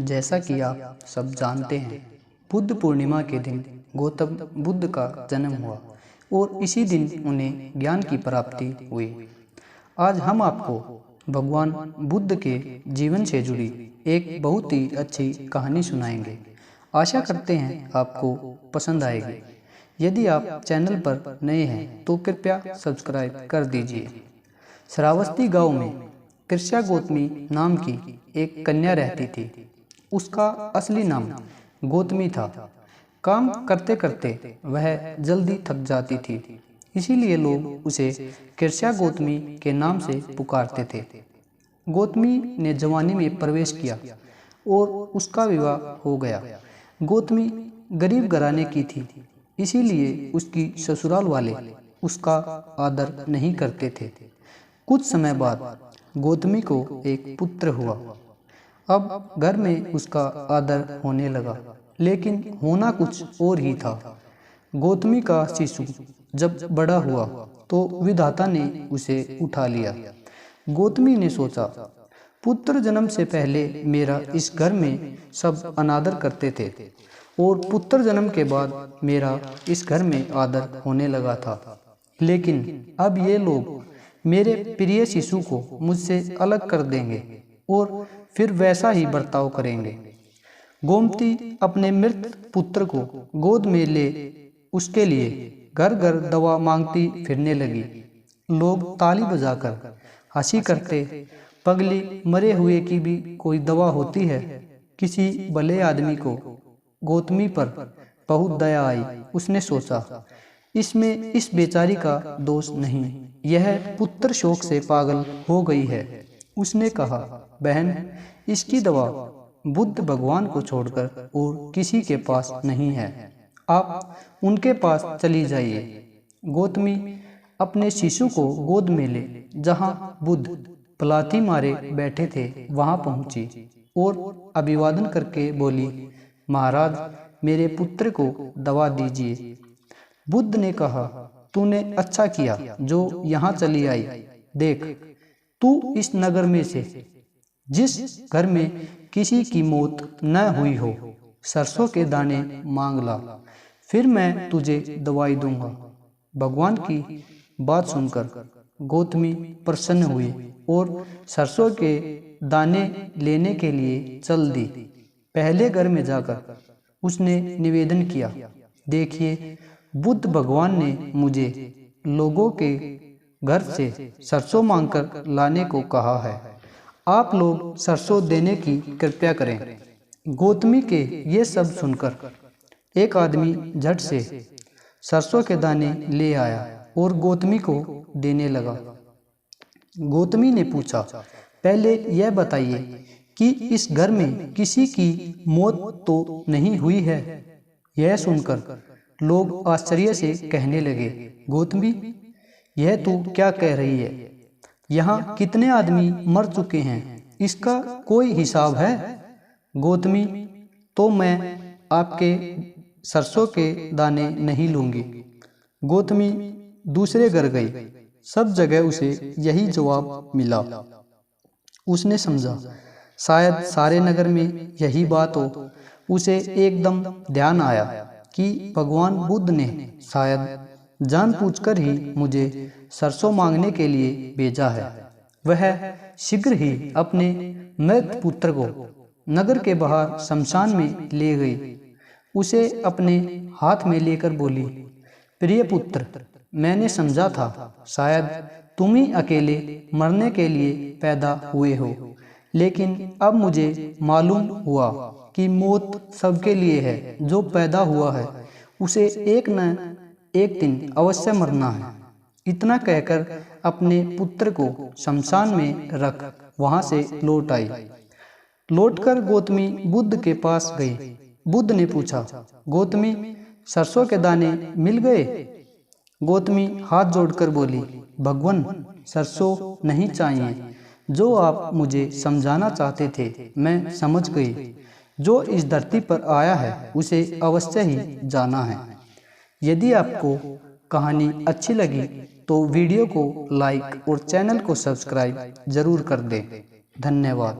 जैसा कि आप सब जानते हैं, बुद्ध पूर्णिमा के दिन गौतम बुद्ध का जन्म हुआ और इसी दिन उन्हें ज्ञान की प्राप्ति हुई। आज हम आपको भगवान बुद्ध के जीवन से जुड़ी एक बहुत ही अच्छी कहानी सुनाएंगे। आशा करते हैं आपको पसंद आएगी। यदि आप चैनल पर नए हैं तो कृपया सब्सक्राइब कर दीजिए। श्रावस्ती गांव में कृष्या गौतमी नाम की एक कन्या रहती थी। उसका असली नाम गौतमी था। काम करते करते वह जल्दी थक जाती थी, इसीलिए लोग उसे कृष्या गौतमी के नाम से पुकारते थे। गौतमी ने जवानी में प्रवेश किया और उसका विवाह हो गया। गौतमी गरीब घराने की थी, इसीलिए उसकी ससुराल वाले उसका आदर नहीं करते थे। कुछ समय बाद गौतमी को एक पुत्र हुआ। अब घर में उसका आदर होने लगा, लेकिन होना कुछ और ही था। गौतमी का शिशु जब बड़ा हुआ तो विधाता ने उसे उठा लिया। गौतमी ने सोचा, पुत्र जन्म से पहले मेरा इस घर में सब अनादर करते थे और पुत्र जन्म के बाद मेरा इस घर में आदर होने लगा था, लेकिन अब ये लोग मेरे प्रिय शिशु को मुझसे अलग कर देंगे और फिर वैसा ही बर्ताव करेंगे। गोमती अपने मृत पुत्र को गोद में ले उसके लिए घर घर दवा मांगती फिरने लगी। लोग ताली बजाकर हंसी करते, पगली मरे हुए की भी कोई दवा होती है। किसी भले आदमी को गौतमी पर बहुत दया आई। उसने सोचा, इसमें इस बेचारी का दोष नहीं, यह पुत्र शोक से पागल हो गई है। उसने कहा, बहन, इसकी दवा बुद्ध भगवान को छोड़कर और किसी के पास नहीं है, आप उनके पास चली जाइए। गौतमी अपने शिशु को गोद में ले जहां बुद्ध पलाथी मारे बैठे थे वहां पहुंची और अभिवादन करके बोली, महाराज, मेरे पुत्र को दवा दीजिए। बुद्ध ने कहा, तूने अच्छा किया जो यहाँ चली आई। देख, तू इस नगर में से जिस घर में किसी की मौत न हुई हो, सरसों के दाने मांग ला, फिर मैं तुझे दवाई दूंगा। भगवान की बात सुनकर गौतमी प्रसन्न हुई और सरसों के दाने लेने के लिए चल दी। पहले घर में जाकर उसने निवेदन किया, देखिए, बुद्ध भगवान ने मुझे लोगों के घर से सरसों मांगकर लाने को कहा है। आप लोग सरसों देने की कृपया करें। गौतमी के ये सब सुनकर एक आदमी झट से सरसों के दाने ले आया और गौतमी को देने लगा। गौतमी ने पूछा, पहले यह बताइए कि इस घर में किसी की मौत तो नहीं हुई है। यह सुनकर लोग आश्चर्य से कहने लगे, गौतमी, यह तू क्या कह रही है? यहाँ कितने आदमी मर चुके हैं, इसका कोई हिसाब है? गौतमी, तो मैं आपके सरसों के दाने नहीं लूंगी। गौतमी दूसरे घर गई। सब जगह उसे यही जवाब मिला। उसने समझा, शायद सारे नगर में यही बात हो। उसे एकदम ध्यान आया कि भगवान बुद्ध ने शायद जानबूझकर ही मुझे सरसों मांगने के लिए भेजा है। वह शीघ्र ही अपने मृत पुत्र को नगर के बाहर शमशान में ले गई। उसे अपने हाथ में लेकर बोली, प्रिय पुत्र, मैंने समझा था शायद तुम ही अकेले मरने के लिए पैदा हुए हो, लेकिन अब मुझे मालूम हुआ कि मौत सबके लिए है। जो पैदा हुआ है उसे एक न एक दिन अवश्य मरना है। इतना कहकर अपने पुत्र को शमशान में रख वहां से लौट आई। लौटकर गौतमी बुद्ध के पास गई। बुद्ध ने पूछा, गौतमी, सरसों के दाने मिल गए? गौतमी हाथ जोड़कर बोली, भगवान, सरसों नहीं चाहिए। जो आप मुझे समझाना चाहते थे मैं समझ गई। जो इस धरती पर आया है उसे अवश्य ही जाना है। यदि आपको कहानी अच्छी लगी तो वीडियो को लाइक और चैनल को सब्सक्राइब जरूर कर दें। धन्यवाद।